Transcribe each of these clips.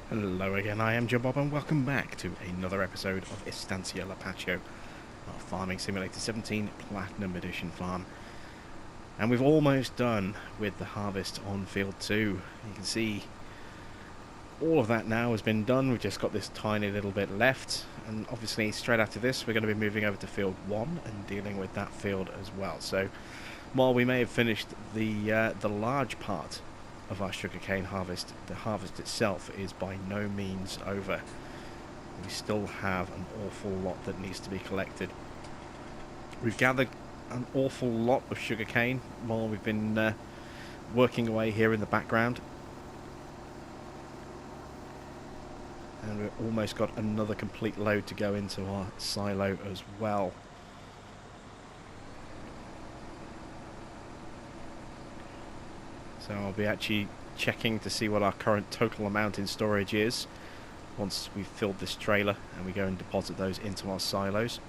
Hello again, I am Bob and welcome back to another episode of Estancia Lapacho, our Farming Simulator 17 Platinum Edition farm. And we've almost done with the harvest on Field 2. You can see all of that now has been done. We've just got this tiny little bit left, and obviously straight after this we're going to be moving over to Field 1 and dealing with that field as well. So while we may have finished the large part of our sugarcane harvest, the harvest itself is by no means over. We still have an awful lot that needs to be collected. We've gathered an awful lot of sugarcane while we've been working away here in the background, and we've almost got another complete load to go into our silo as well. So I'll be actually checking to see what our current total amount in storage is once we've filled this trailer and we go and deposit those into our silos.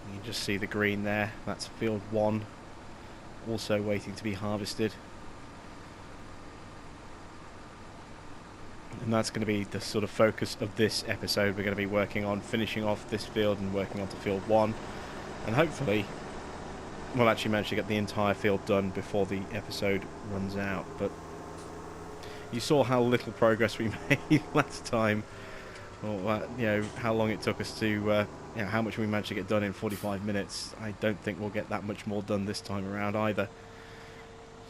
You can just see the green there. That's field 1, also waiting to be harvested. And that's going to be the sort of focus of this episode. We're going to be working on finishing off this field and working on to field 1. And hopefully we'll actually manage to get the entire field done before the episode runs out. But you saw how little progress we made last time. Or, you know, how long it took us to, you know, how much we managed to get done in 45 minutes. I don't think we'll get that much more done this time around either.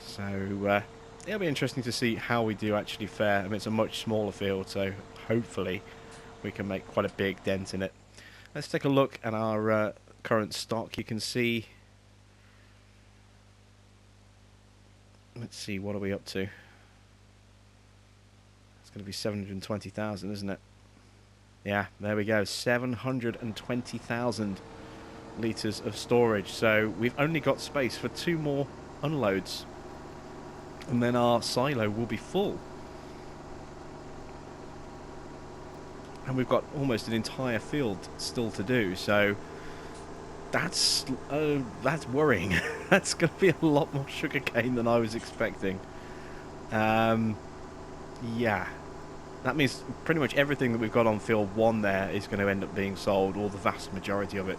So, it'll be interesting to see how we do actually fare. I mean, it's a much smaller field, so hopefully we can make quite a big dent in it. Let's take a look at our current stock. You can see, let's see, what are we up to? It's going to be 720,000, isn't it? Yeah, there we go, 720,000 litres of storage. So we've only got space for 2 more unloads, and then our silo will be full. And we've got almost an entire field still to do, so that's worrying. That's going to be a lot more sugarcane than I was expecting. Yeah, that means pretty much everything that we've got on field 1 there is going to end up being sold, or the vast majority of it,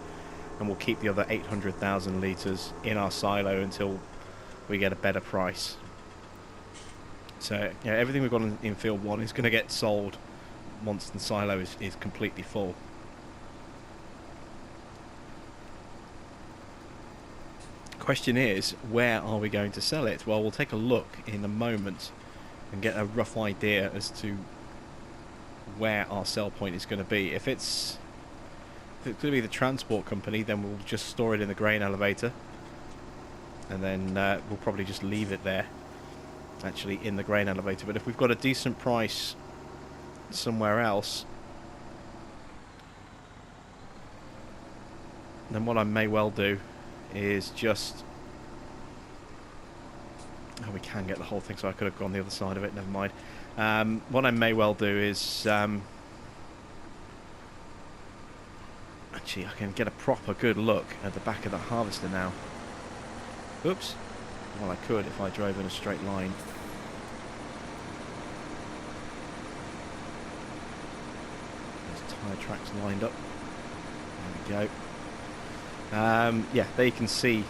and we'll keep the other 800,000 litres in our silo until we get a better price. So, yeah, everything we've got in field 1 is going to get sold once the silo is completely full. Question is, where are we going to sell it? Well, we'll take a look in a moment and get a rough idea as to where our sell point is going to be. If it's going to be the transport company, then we'll just store it in the grain elevator, and then we'll probably just leave it there, actually in the grain elevator. But if we've got a decent price somewhere else, then what I may well do is just, oh, we can get the whole thing, so I could have gone the other side of it, never mind. What I may well do is actually I can get a proper good look at the back of the harvester now. Oops. Well, I could if I drove in a straight line. There's tyre tracks lined up. There we go. Yeah, there you can see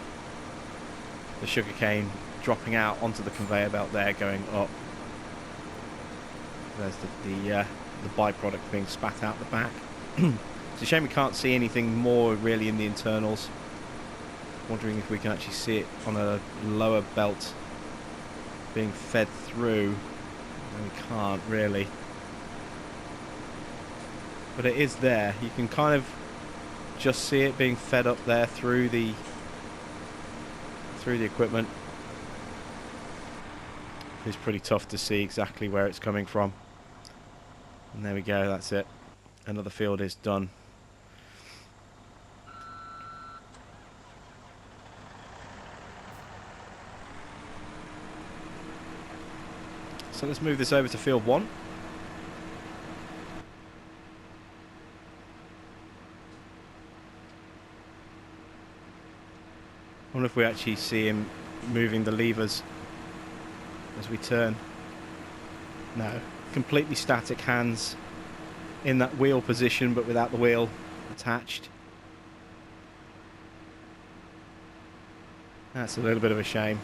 the sugarcane dropping out onto the conveyor belt there, going up. There's the byproduct being spat out the back. It's a shame we can't see anything more really in the internals. Wondering if we can actually see it on a lower belt being fed through. No, we can't really, but it is there. You can kind of just see it being fed up there through the equipment. It's pretty tough to see exactly where it's coming from. And there we go, that's it. Another field is done. So let's move this over to field 1. I wonder if we actually see him moving the levers as we turn. No, completely static hands in that wheel position, but without the wheel attached. That's a little bit of a shame.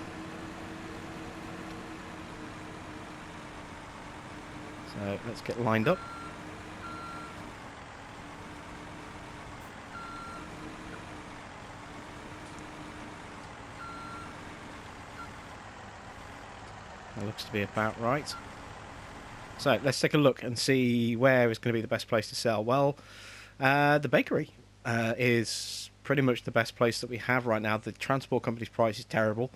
So let's get lined up. That looks to be about right. So let's take a look and see where is going to be the best place to sell. Well, the bakery is pretty much the best place that we have right now. The transport company's price is terrible.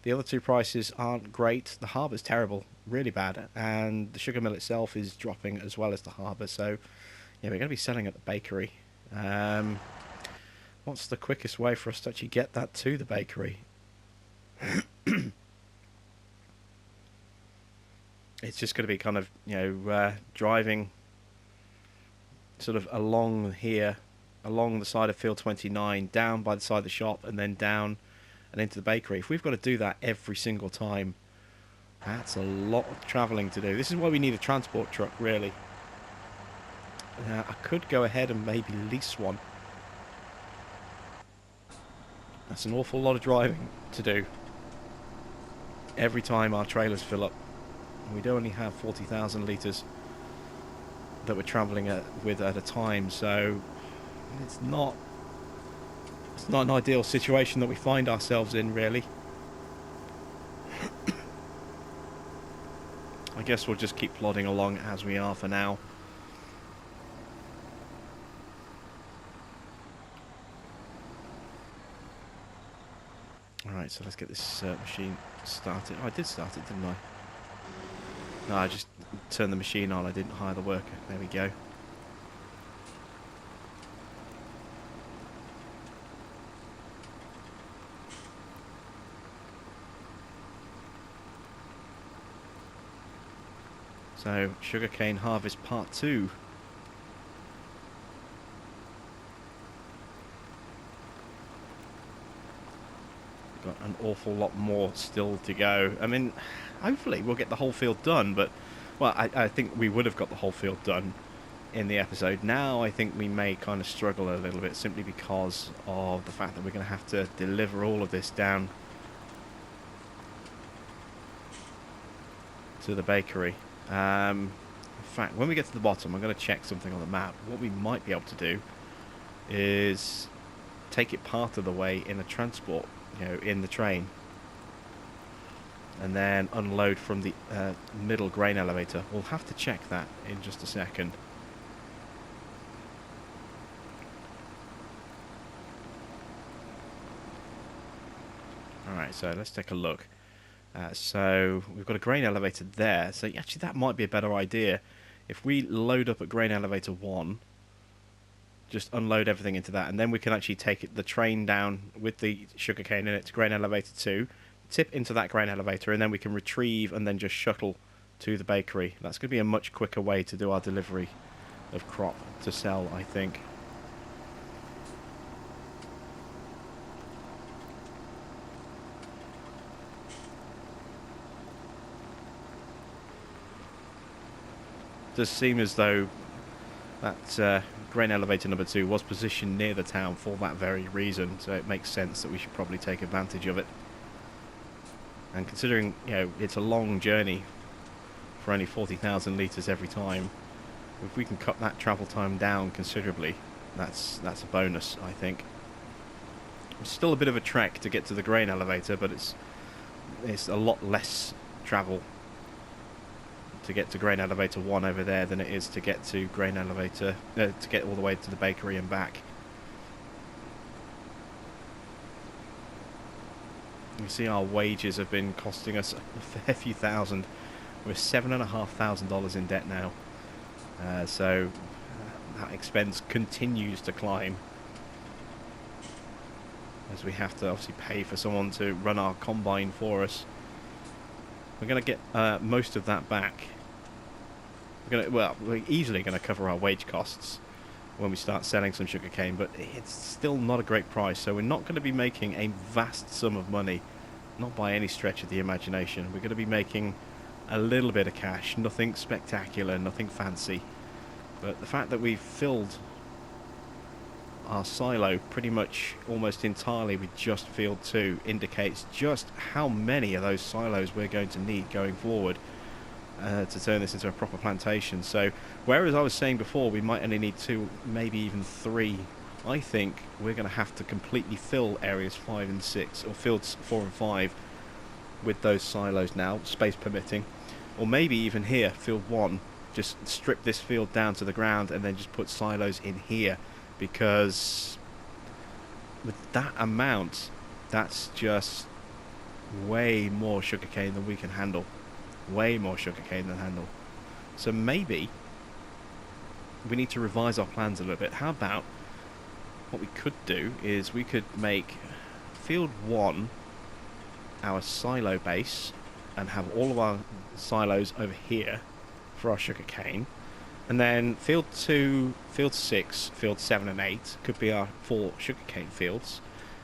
The other two prices aren't great. The harbour's terrible, really bad, and the sugar mill itself is dropping as well as the harbour. So, yeah, we're going to be selling at the bakery. What's the quickest way for us to actually get that to the bakery? It's just going to be kind of, you know, driving sort of along here, along the side of Field 29, down by the side of the shop, and then down and into the bakery. If we've got to do that every single time, that's a lot of travelling to do. This is why we need a transport truck, really. I could go ahead and maybe lease one. That's an awful lot of driving to do every time our trailers fill up. We do only have 40,000 litres that we're travelling with at a time, so it's not an ideal situation that we find ourselves in, really. I guess we'll just keep plodding along as we are for now. Alright, so let's get this machine started. Oh, I did start it, didn't I? No, I just turned the machine on. I didn't hire the worker. There we go. So, sugarcane harvest part 2. Got an awful lot more still to go. I mean, hopefully we'll get the whole field done, but, well, I think we would have got the whole field done in the episode. Now I think we may kind of struggle a little bit, simply because of the fact that we're going to have to deliver all of this down to the bakery. In fact, when we get to the bottom, I'm going to check something on the map. What we might be able to do is take it part of the way in a transport, you know, in the train, and then unload from the middle grain elevator. We'll have to check that in just a second. Alright, so let's take a look. So we've got a grain elevator there, so actually that might be a better idea. If we load up at grain elevator 1, just unload everything into that, and then we can actually take the train down with the sugarcane in it to grain elevator 2, tip into that grain elevator, and then we can retrieve and then just shuttle to the bakery. That's going to be a much quicker way to do our delivery of crop to sell, I think. It does seem as though that grain elevator number 2 was positioned near the town for that very reason, so it makes sense that we should probably take advantage of it. And considering, you know, it's a long journey for only 40,000 litres every time, if we can cut that travel time down considerably, that's a bonus, I think. It's still a bit of a trek to get to the grain elevator, but it's a lot less travel to get to grain elevator 1 over there than it is to get to grain elevator to get all the way to the bakery and back. You see our wages have been costing us a fair few thousand. We're $7,500 in debt now, so that expense continues to climb as we have to obviously pay for someone to run our combine for us. We're going to get most of that back. We're easily going to cover our wage costs when we start selling some sugarcane, but it's still not a great price. So we're not going to be making a vast sum of money, not by any stretch of the imagination. We're going to be making a little bit of cash, nothing spectacular, nothing fancy. But the fact that we've filled our silo pretty much almost entirely with just field 2 indicates just how many of those silos we're going to need going forward to turn this into a proper plantation. So whereas I was saying before we might only need 2, maybe even 3, I think we're going to have to completely fill areas 5 and 6, or fields 4 and 5 with those silos now, space permitting. Or maybe even here, field 1, just strip this field down to the ground and then just put silos in here, because with that amount, that's just way more sugarcane than we can handle. Way more sugarcane than handle. So maybe we need to revise our plans a little bit. How about what we could do is we could make field 1 our silo base and have all of our silos over here for our sugarcane, and then field 2, field 6, field 7 and 8 could be our 4 sugarcane fields,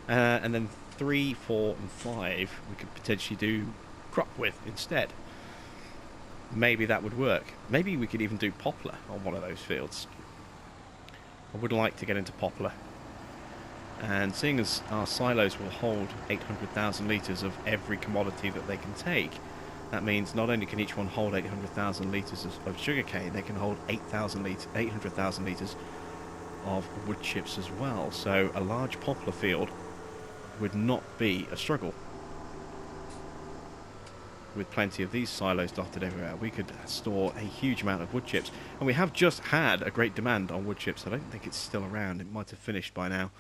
and then 3, 4 and 5 we could potentially do crop with instead. Maybe that would work. Maybe we could even do poplar on one of those fields. I would like to get into poplar. And seeing as our silos will hold 800,000 litres of every commodity that they can take, that means not only can each one hold 800,000 litres of sugarcane, they can hold 800,000 litres of wood chips as well. So a large poplar field would not be a struggle. With plenty of these silos dotted everywhere, we could store a huge amount of wood chips. And we have just had a great demand on wood chips. I don't think it's still around. It might have finished by now.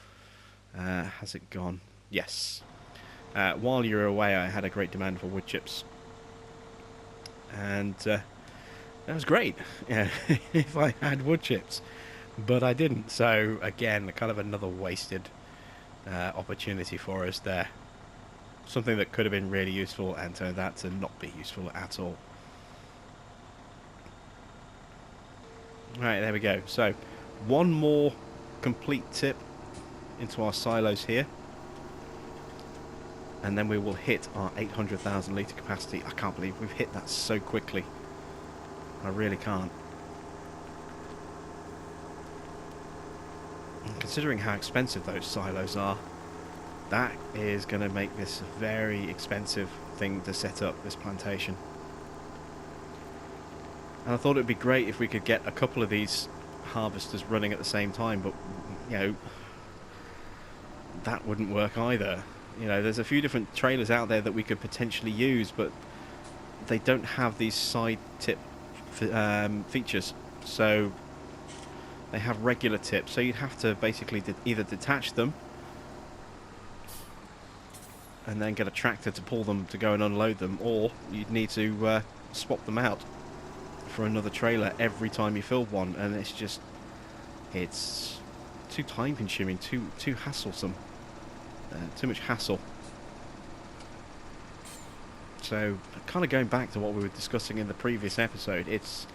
Has it gone? Yes. While you were away, I had a great demand for wood chips. And that was great, yeah, if I had wood chips. But I didn't. So, again, kind of another wasted opportunity for us there. Something that could have been really useful and turned out to not be useful at all. Right, there we go. So, one more complete tip into our silos here. And then we will hit our 800,000 litre capacity. I can't believe we've hit that so quickly. I really can't. And considering how expensive those silos are, that is going to make this a very expensive thing to set up, this plantation. And I thought it would be great if we could get a couple of these harvesters running at the same time, but, you know, that wouldn't work either. You know, there's a few different trailers out there that we could potentially use, but they don't have these side tip features. So they have regular tips, so you'd have to basically either detach them and then get a tractor to pull them to go and unload them, or you'd need to swap them out for another trailer every time you filled one, and it's just, it's too time consuming, too hasslesome, too much hassle. So kind of going back to what we were discussing in the previous episode, it's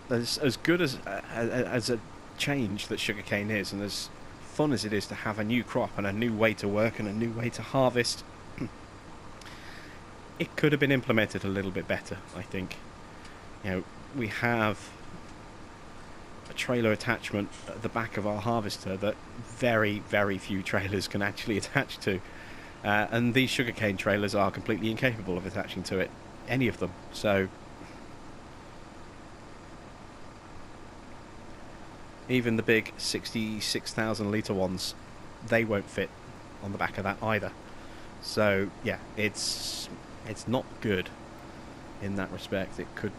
as good as a change that sugarcane is, and as fun as it is to have a new crop and a new way to work and a new way to harvest, it could have been implemented a little bit better, I think. You know, we have a trailer attachment at the back of our harvester that very, very few trailers can actually attach to. And these sugarcane trailers are completely incapable of attaching to it, any of them. So even the big 66,000 litre ones, they won't fit on the back of that either. So yeah, it's not good in that respect. It could,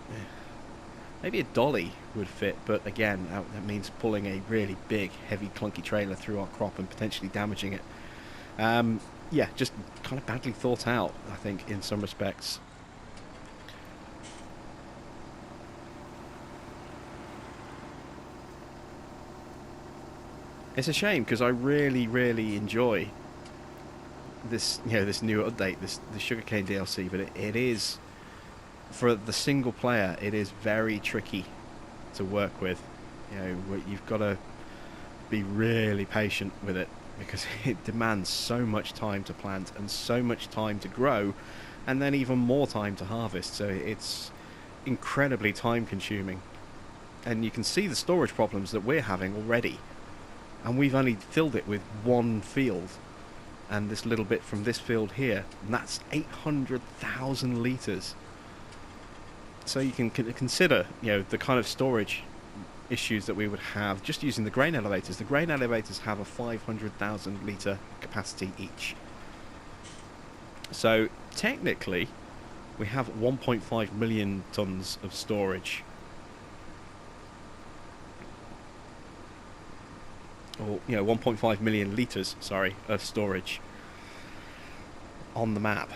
maybe a dolly would fit, but again, that means pulling a really big, heavy, clunky trailer through our crop and potentially damaging it. Yeah, just kind of badly thought out, I think, in some respects. It's a shame, because I really, really enjoy this, you know, this new update, the sugarcane DLC, but it is, for the single player, it is very tricky to work with. You know, you've got to be really patient with it because it demands so much time to plant and so much time to grow, and then even more time to harvest. So it's incredibly time consuming, and you can see the storage problems that we're having already, and we've only filled it with one field and this little bit from this field here, and that's 800,000 litres. So you can consider, you know, the kind of storage issues that we would have just using the grain elevators. The grain elevators have a 500,000 litre capacity each. So technically we have 1.5 million tonnes of storage, or 1.5 million litres, sorry, of storage on the map.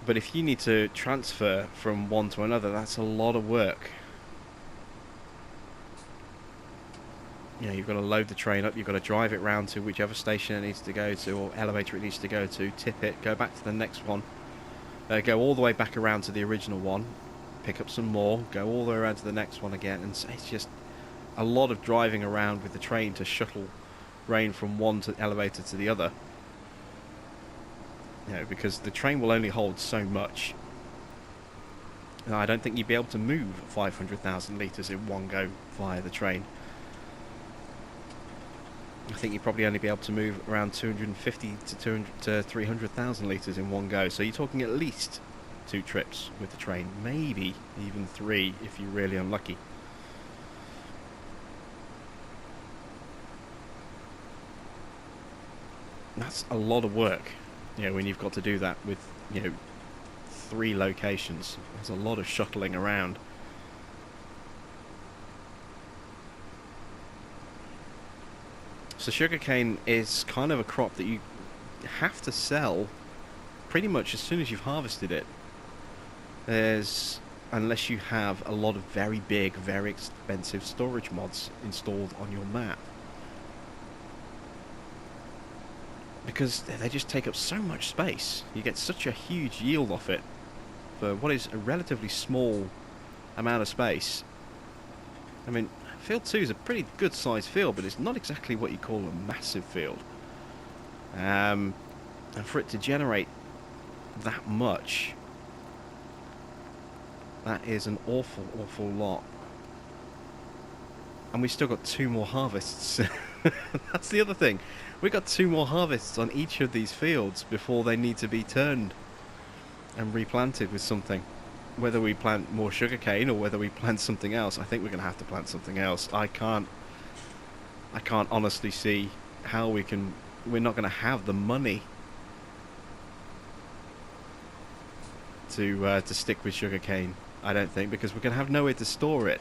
But if you need to transfer from one to another, that's a lot of work. You've got to load the train up, you've got to drive it round to whichever station it needs to go to, or elevator it needs to go to, tip it, go back to the next one, go all the way back around to the original one, pick up some more, go all the way around to the next one again, and it's just a lot of driving around with the train to shuttle grain from one elevator to the other. Because the train will only hold so much. And I don't think you'd be able to move 500,000 litres in one go via the train. I think you'd probably only be able to move around 250 to 300,000 litres in one go. So you're talking at least 2 trips with the train, maybe even 3 if you're really unlucky. That's a lot of work. When you've got to do that with, 3 locations. There's a lot of shuttling around. So sugarcane is kind of a crop that you have to sell pretty much as soon as you've harvested it. Unless you have a lot of very big, very expensive storage mods installed on your map. Because they just take up so much space. You get such a huge yield off it for what is a relatively small amount of space. I mean, field 2 is a pretty good sized field, but it's not exactly what you call a massive field. And for it to generate that much, that is an awful lot. And we've still got 2 more harvests. That's the other thing. We've got 2 more harvests on each of these fields before they need to be turned and replanted with something. Whether we plant more sugarcane or whether we plant something else, I think we're going to have to plant something else. I can't honestly see how we're not going to have the money to stick with sugarcane, I don't think, because we're going to have nowhere to store it.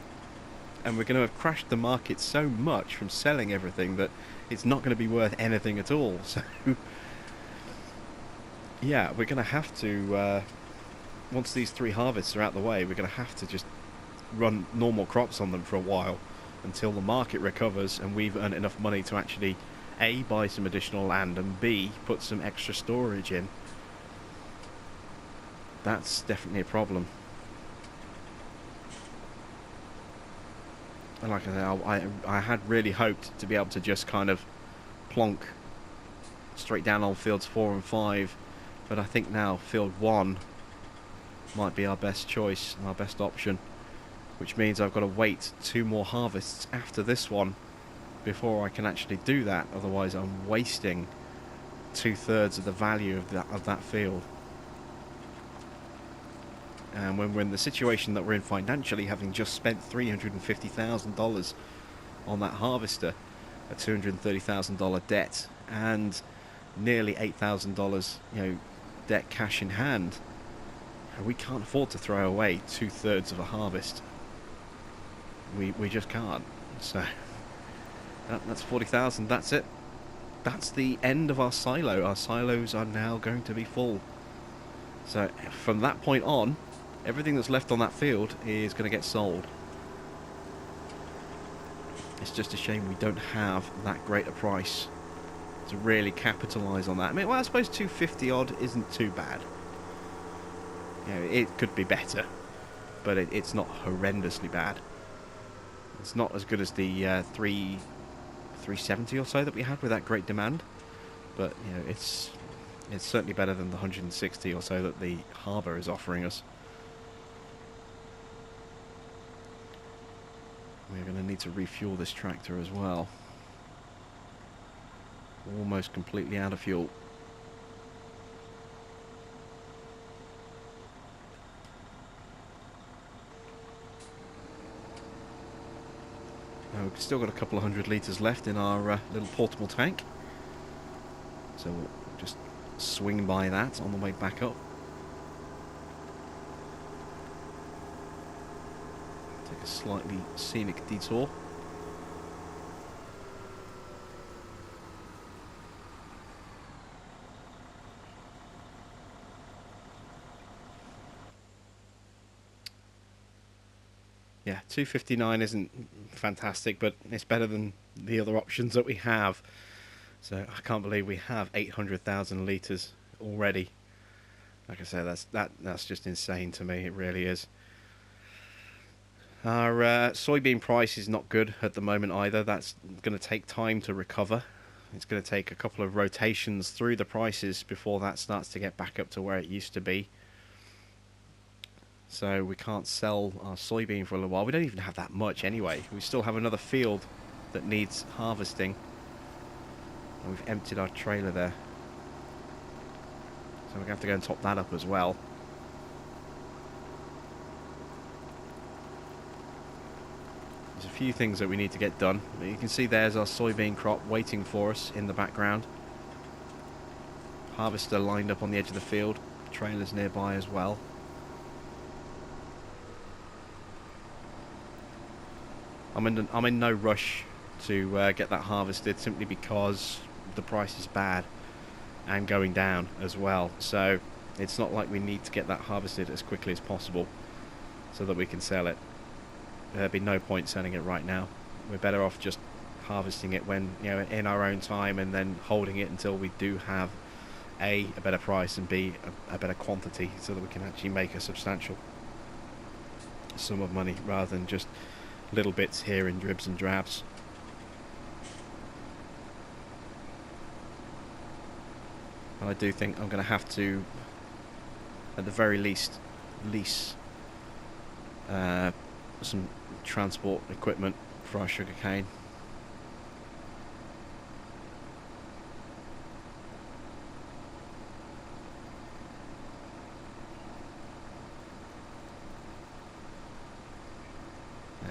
And we're going to have crashed the market so much from selling everything that it's not going to be worth anything at all. So, yeah, we're going to have to, once these 3 harvests are out the way, we're going to have to just run normal crops on them for a while until the market recovers and we've earned enough money to actually A, buy some additional land, and B, put some extra storage in. That's definitely a problem. And like I said, I had really hoped to be able to just kind of plonk straight down on fields 4 and 5, but I think now field 1 might be our best choice, our best option, which means I've got to wait 2 more harvests after this one before I can actually do that. Otherwise I'm wasting 2/3 of the value of that field. And when we're in the situation that we're in financially, having just spent $350,000 on that harvester, a $230,000 debt, and nearly $8,000, debt cash in hand, we can't afford to throw away 2/3 of a harvest. We just can't. So that's 40,000. That's it. That's the end of our silo. Our silos are now going to be full. So from that point on, everything that's left on that field is going to get sold. It's just a shame we don't have that great a price to really capitalise on that. I mean, well, I suppose 250 odd isn't too bad. It could be better. but it's not horrendously bad. It's not as good as the 370 or so that we had with that great demand, but you know, it's certainly better than the 160 or so that the harbour is offering us. We're going to need to refuel this tractor as well. Almost completely out of fuel. We've still got a couple of 100 litres left in our little portable tank, so we'll just swing by that on the way back up. Take a slightly scenic detour. Yeah, 259 isn't fantastic, but it's better than the other options that we have. So I can't believe we have 800,000 litres already. Like I said, that's just insane to me. It really is. Our soybean price is not good at the moment either. That's going to take time to recover. It's going to take a couple of rotations through the prices before that starts to get back up to where it used to be. So we can't sell our soybean for a little while. We don't even have that much anyway. We still have another field that needs harvesting. And we've emptied our trailer there. So we're going to have to go and top that up as well. There's a few things that we need to get done. You can see there's our soybean crop waiting for us in the background. Harvester lined up on the edge of the field. Trailers nearby as well. I'm in no rush to get that harvested, simply because the price is bad and going down as well. So it's not like we need to get that harvested as quickly as possible so that we can sell it. There'd be no point selling it right now. We're better off just harvesting it when, you know, in our own time, and then holding it until we do have a better price, and b a better quantity, so that we can actually make a substantial sum of money rather than just little bits here in dribs and drabs. And I do think I'm going to have to, at the very least, lease some transport equipment for our sugarcane.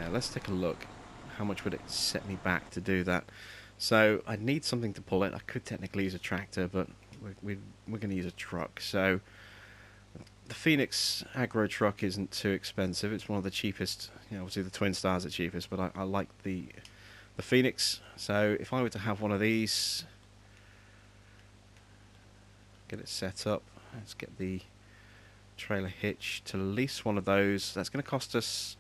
Let's take a look. How much would it set me back to do that? So I'd need something to pull it. I could technically use a tractor, but we're going to use a truck. So the Phoenix Agro truck isn't too expensive. It's one of the cheapest. You know, obviously the Twin Stars are cheapest, but I like the Phoenix. So if I were to have one of these, get it set up. Let's get the trailer hitch to lease one of those. That's going to cost us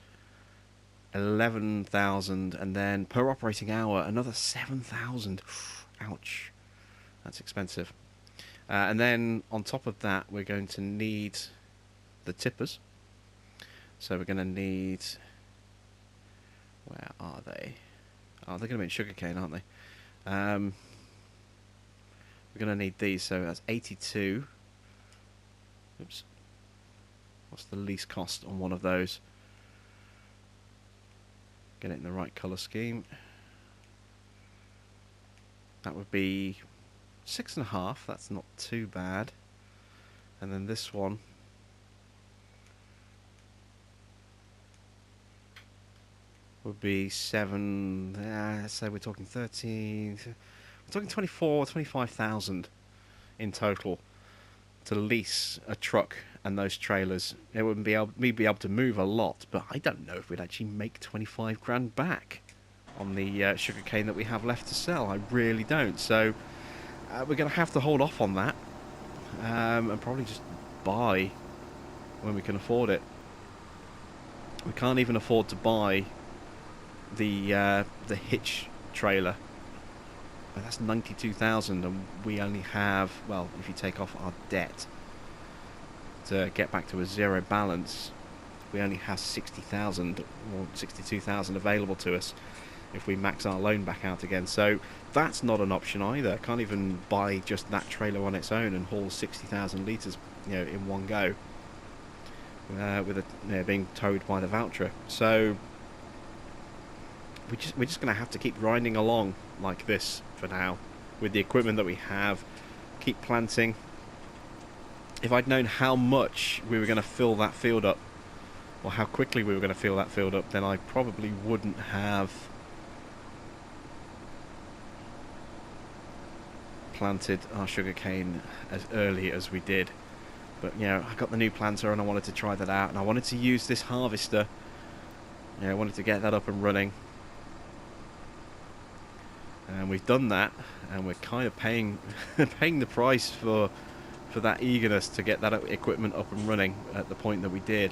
11,000, and then per operating hour another 7,000. Ouch, that's expensive. And then on top of that, we're going to need the tippers. So we're going to need, where are they? Oh, they're going to be in sugarcane, aren't they? We're going to need these. So that's 82. Oops. What's the least cost on one of those? Get it in the right colour scheme. That would be 6.5. That's not too bad. And then this one, would be 7. So we're talking 13. We're talking 25,000 in total to lease a truck and those trailers. It wouldn't be able to move a lot, but I don't know if we'd actually make 25 grand back on the sugarcane that we have left to sell. I really don't. So we're going to have to hold off on that, and probably just buy when we can afford it. We can't even afford to buy the hitch trailer. That's 92,000, and we only have, if you take off our debt to get back to a zero balance, we only have 60,000 or 62,000 available to us if we max our loan back out again. So that's not an option either. Can't even buy just that trailer on its own and haul 60,000 litres, in one go, with it being towed by the voucher. So we're just going to have to keep grinding along like this for now with the equipment that we have. Keep planting. If I'd known how much we were going to fill that field up, or how quickly we were going to fill that field up, then I probably wouldn't have planted our sugarcane as early as we did. But I got the new planter and I wanted to try that out, and I wanted to use this harvester. I wanted to get that up and running, and we've done that, and we're kind of paying paying the price for that eagerness to get that equipment up and running at the point that we did.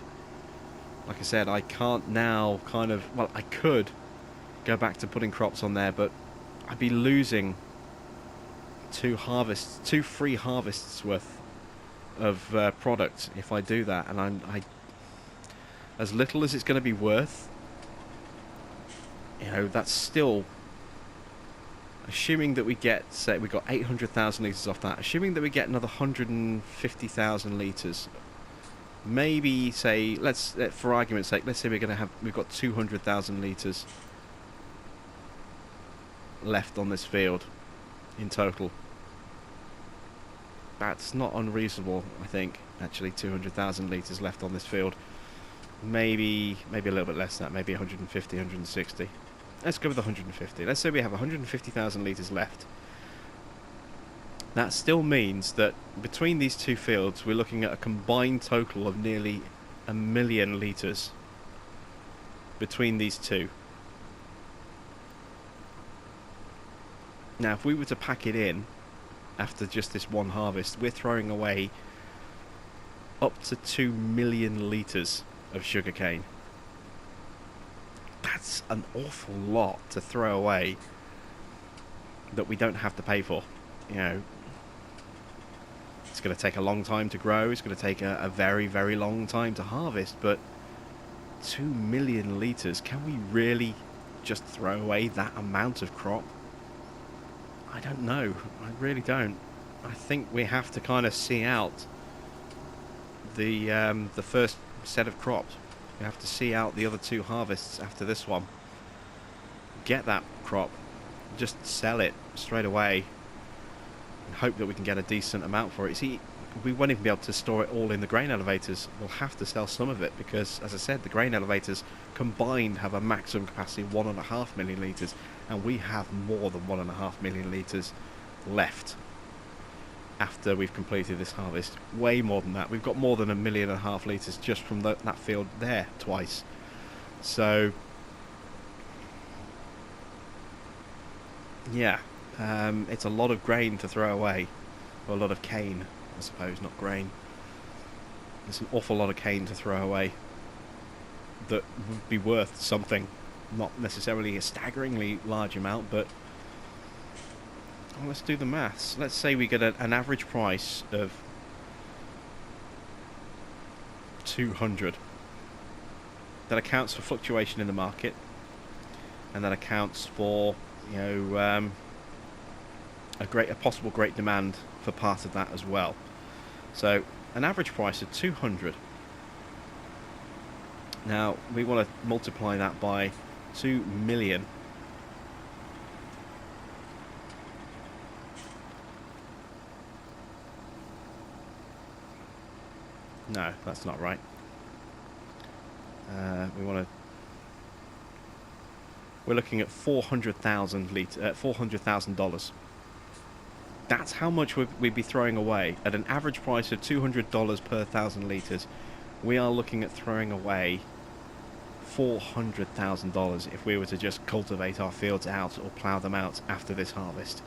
Like I said, I can't now I could go back to putting crops on there, but I'd be losing two free harvests worth of product if I do that. And I as little as it's going to be worth, that's still, assuming that we get, say we got 800,000 litres off that, assuming that we get another 150,000 litres, maybe say, for argument's sake, let's say we've got 200,000 litres left on this field in total. That's not unreasonable, I think, actually. 200,000 litres left on this field. Maybe a little bit less than that, maybe 150, 160. Let's go with 150. Let's say we have 150,000 litres left. That still means that between these two fields, we're looking at a combined total of nearly 1 million litres between these two. Now, if we were to pack it in after just this one harvest, we're throwing away up to 2 million litres of sugarcane. That's an awful lot to throw away that we don't have to pay for. It's going to take a long time to grow, it's going to take a very, very long time to harvest, but 2 million litres, can we really just throw away that amount of crop? I don't know. I really don't. I think we have to kind of see out the first set of crops. We have to see out the other two harvests after this one. Get that crop, just sell it straight away, and hope that we can get a decent amount for it. See, we won't even be able to store it all in the grain elevators. We'll have to sell some of it because, as I said, the grain elevators combined have a maximum capacity of 1.5 million litres, and we have more than 1.5 million litres left after we've completed this harvest. Way more than that. We've got more than 1.5 million litres just from that field there twice. So yeah, it's a lot of grain to throw away, or a lot of cane, I suppose, not grain. It's an awful lot of cane to throw away that would be worth something. Not necessarily a staggeringly large amount, but well, let's do the maths. Let's say we get an average price of 200. That accounts for fluctuation in the market, and that accounts for a possible great demand for part of that as well. So an average price of 200. Now we want to multiply that by 2 million. No, that's not right. We're looking at $400,000. That's how much we'd be throwing away at an average price of $200 per 1,000 litres. We are looking at throwing away $400,000 if we were to just cultivate our fields out or plough them out after this harvest.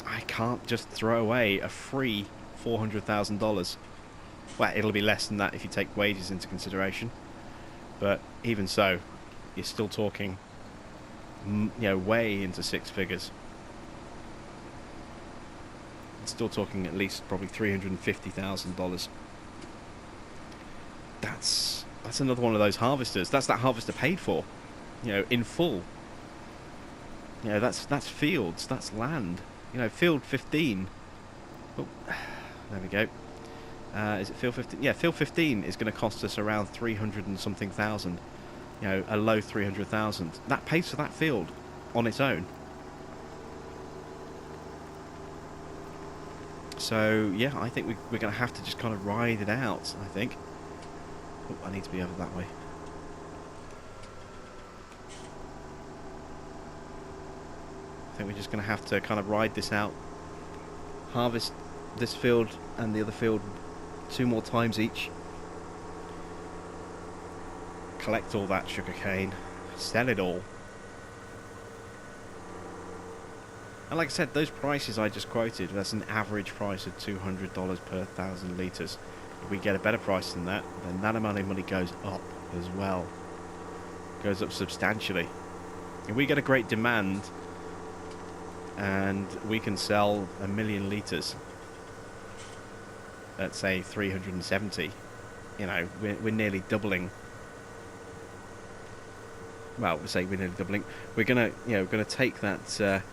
I can't just throw away a free $400,000. Well, it'll be less than that if you take wages into consideration, but even so, you're still talking, way into six figures. It's still talking at least probably $350,000. that's another one of those harvesters. That's that harvester paid for, you know, in full. You know, that's fields, that's land. You know, field 15. Oh, there we go. Is it field 15? Yeah, field 15 is going to cost us around 300 and something thousand. You know, a low 300,000. That pays for that field on its own. So yeah, I think we're going to have to just kind of ride it out. I think. Oh, I need to be over that way. I think we're just going to have to kind of ride this out, harvest this field and the other field 2 more times each, collect all that sugarcane, sell it all. And like I said, those prices I just quoted, that's an average price of $200 per 1,000 litres. If we get a better price than that, then that amount of money goes up as well. Goes up substantially. If we get a great demand and we can sell 1 million litres at say 370, you know, we're nearly doubling. Well, we say we're nearly doubling. We're gonna, you know, gonna take that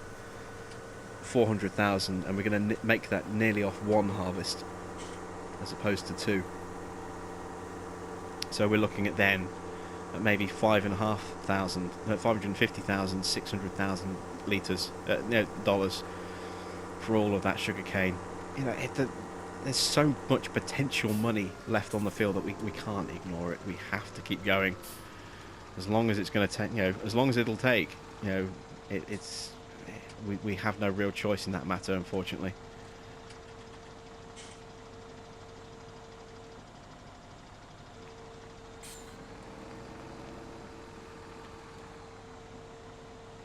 400,000 and we're gonna make that nearly off 1 harvest as opposed to 2. So we're looking at then at maybe 5,500, 550,000, 600,000 litres, you know, dollars for all of that sugarcane. You know, there's so much potential money left on the field that we can't ignore it. We have to keep going. As long as it's going to take, you know, as long as it'll take, you know, we have no real choice in that matter, unfortunately.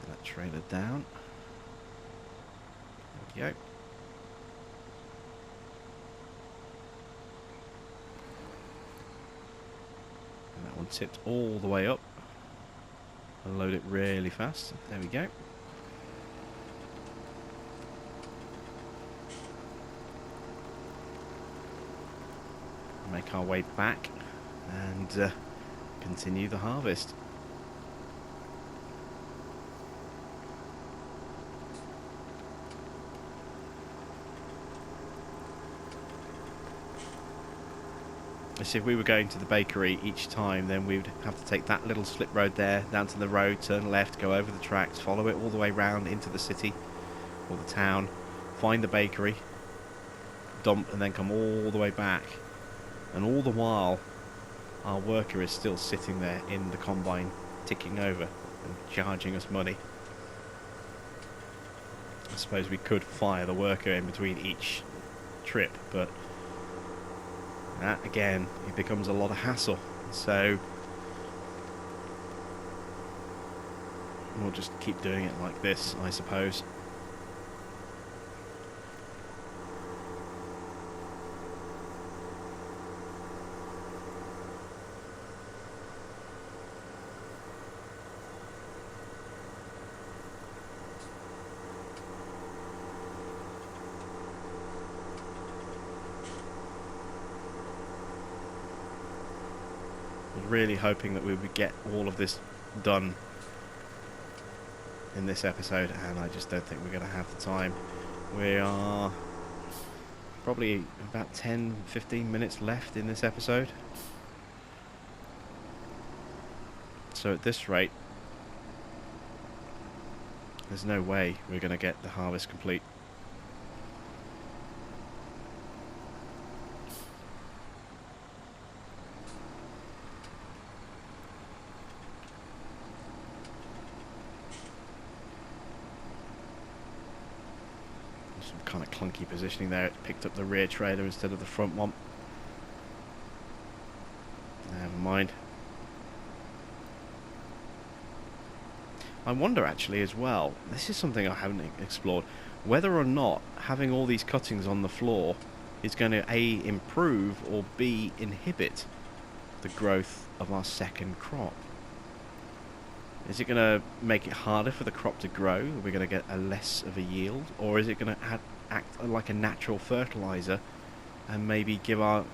That trailer down. There we go. And that one tipped all the way up. I'll load it really fast. There we go. Make our way back and continue the harvest. So if we were going to the bakery each time, then we would have to take that little slip road there, down to the road, turn left, go over the tracks, follow it all the way round into the city or the town, find the bakery, dump, and then come all the way back. And all the while, our worker is still sitting there in the combine, ticking over and charging us money. I suppose we could fire the worker in between each trip, but that, again, it becomes a lot of hassle. So we'll just keep doing it like this, I suppose. Really hoping that we would get all of this done in this episode, and I just don't think we're going to have the time. We are probably about 10-15 minutes left in this episode, so at this rate there's no way we're going to get the harvest complete. Kind of clunky positioning there. It picked up the rear trailer instead of the front one. Never mind. I wonder actually as well, this is something I haven't explored, whether or not having all these cuttings on the floor is going to A, improve, or B, inhibit the growth of our second crop. Is it going to make it harder for the crop to grow? Are we going to get a less of a yield? Or is it going to act like a natural fertilizer and maybe give us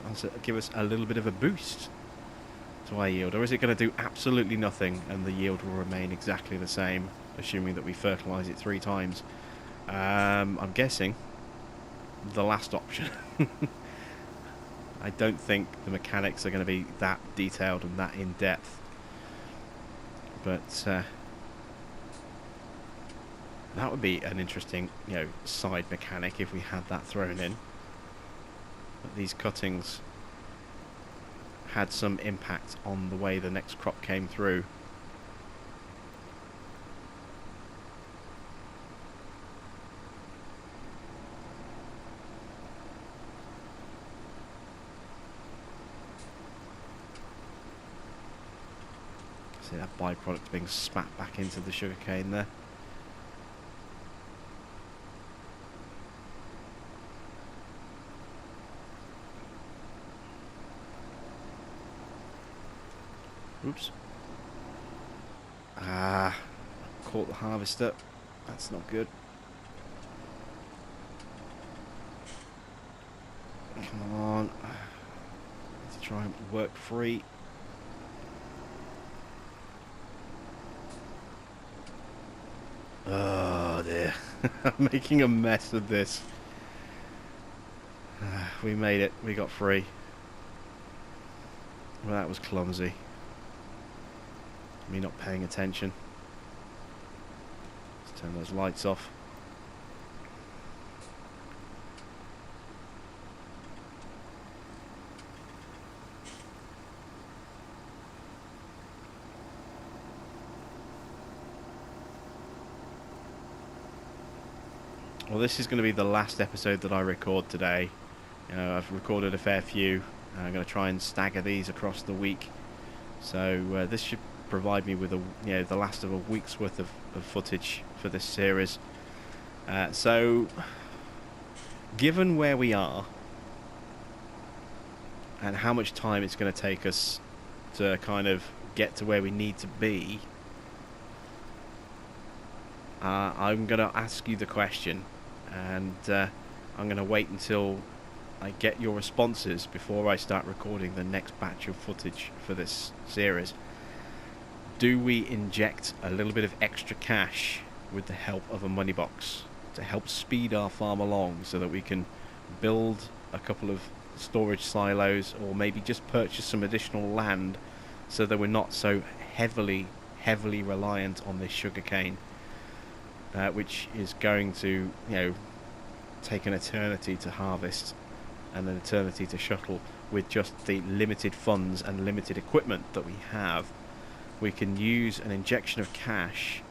a little bit of a boost to our yield, or is it going to do absolutely nothing and the yield will remain exactly the same, assuming that we fertilise it 3 times? I'm guessing the last option. I don't think the mechanics are going to be that detailed and that in depth, but that would be an interesting, side mechanic if we had that thrown in. But these cuttings had some impact on the way the next crop came through. See that byproduct being spat back into the sugarcane there. Oops. Ah, caught the harvester. That's not good. Come on. Need to try and work free. Oh dear. I'm making a mess of this. We made it. We got free. Well, that was clumsy. Me not paying attention. Let's turn those lights off. Well, this is going to be the last episode that I record today. I've recorded a fair few. I'm going to try and stagger these across the week. So this should provide me with the last of a week's worth of footage for this series. So given where we are and how much time it's going to take us to kind of get to where we need to be, I'm going to ask you the question, and I'm going to wait until I get your responses before I start recording the next batch of footage for this series. Do we inject a little bit of extra cash with the help of a money box to help speed our farm along so that we can build a couple of storage silos, or maybe just purchase some additional land so that we're not so heavily reliant on this sugarcane, which is going to take an eternity to harvest and an eternity to shuttle with just the limited funds and limited equipment that we have. We can use an injection of cash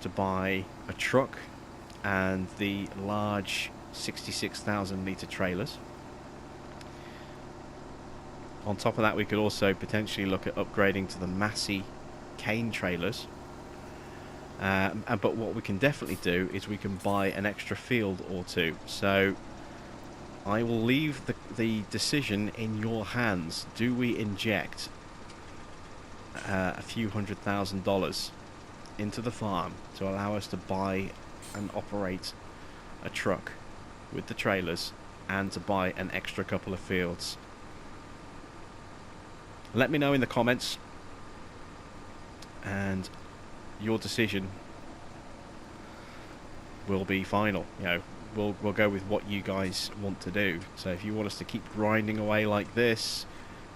to buy a truck and the large 66,000 litre trailers. On top of that, we could also potentially look at upgrading to the Massey cane trailers. But what we can definitely do is we can buy an extra field or two. So I will leave the decision in your hands. Do we inject a few $100,000 into the farm to allow us to buy and operate a truck with the trailers and to buy an extra couple of fields? Let me know in the comments, and your decision will be final. We'll go with what you guys want to do. So if you want us to keep grinding away like this,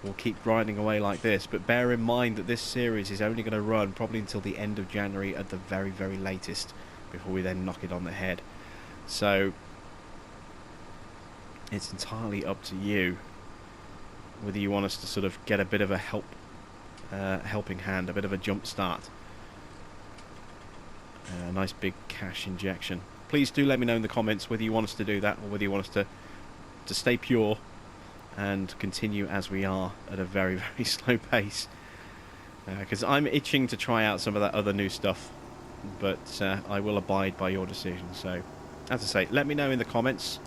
we'll keep grinding away like this. But bear in mind that this series is only going to run probably until the end of January at the very, very latest, before we then knock it on the head. So it's entirely up to you whether you want us to sort of get a bit of a helping hand, a bit of a jump start, a nice big cash injection. Please do let me know in the comments whether you want us to do that, or whether you want us to stay pure and continue as we are at a very, very slow pace, because I'm itching to try out some of that other new stuff, but I will abide by your decision. So as I say, let me know in the comments,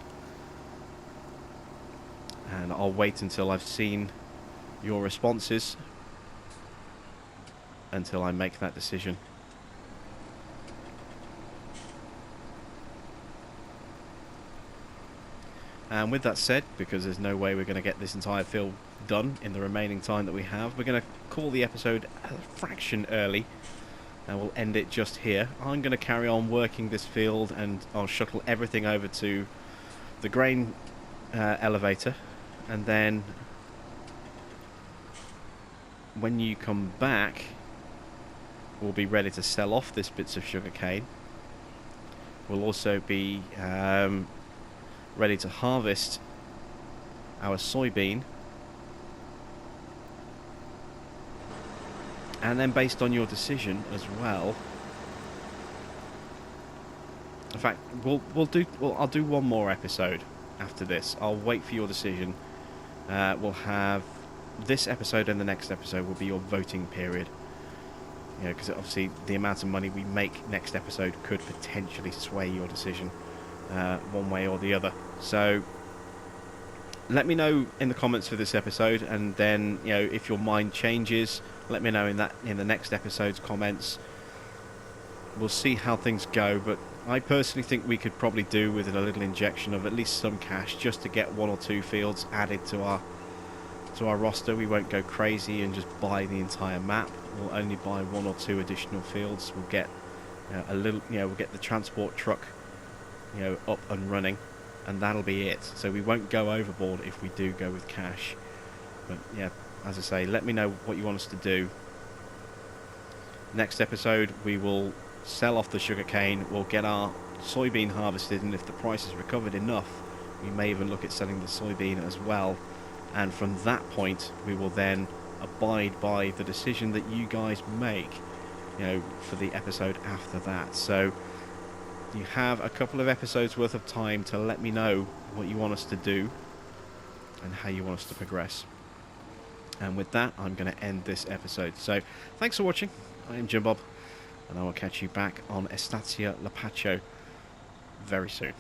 and I'll wait until I've seen your responses until I make that decision. And with that said, because there's no way we're going to get this entire field done in the remaining time that we have, we're going to call the episode a fraction early, and we'll end it just here. I'm going to carry on working this field, and I'll shuttle everything over to the grain elevator, and then when you come back, we'll be ready to sell off this bits of sugarcane. We'll also be ready to harvest our soybean, and then based on your decision as well, in fact I'll do one more episode after this. I'll wait for your decision. We'll have this episode, and the next episode will be your voting period, you know, because obviously the amount of money we make next episode could potentially sway your decision one way or the other. So let me know in the comments for this episode, and then, you know, if your mind changes, let me know in the next episode's comments. We'll see how things go, but I personally think we could probably do with a little injection of at least some cash just to get 1 or 2 fields added to our roster. We won't go crazy and just buy the entire map. We'll only buy 1 or 2 additional fields. We'll get we'll get the transport truck, you know, up and running, and that'll be it. So we won't go overboard if we do go with cash. But yeah, as I say, let me know what you want us to do. Next episode, we will sell off the sugarcane. We'll get our soybean harvested, and if the price is recovered enough, we may even look at selling the soybean as well. And from that point, we will then abide by the decision that you guys make, you know, for the episode after that. So you have a couple of episodes worth of time to let me know what you want us to do and how you want us to progress. And with that, I'm going to end this episode. So thanks for watching. I am Jim Bob, and I will catch you back on Estancia Lapacho very soon.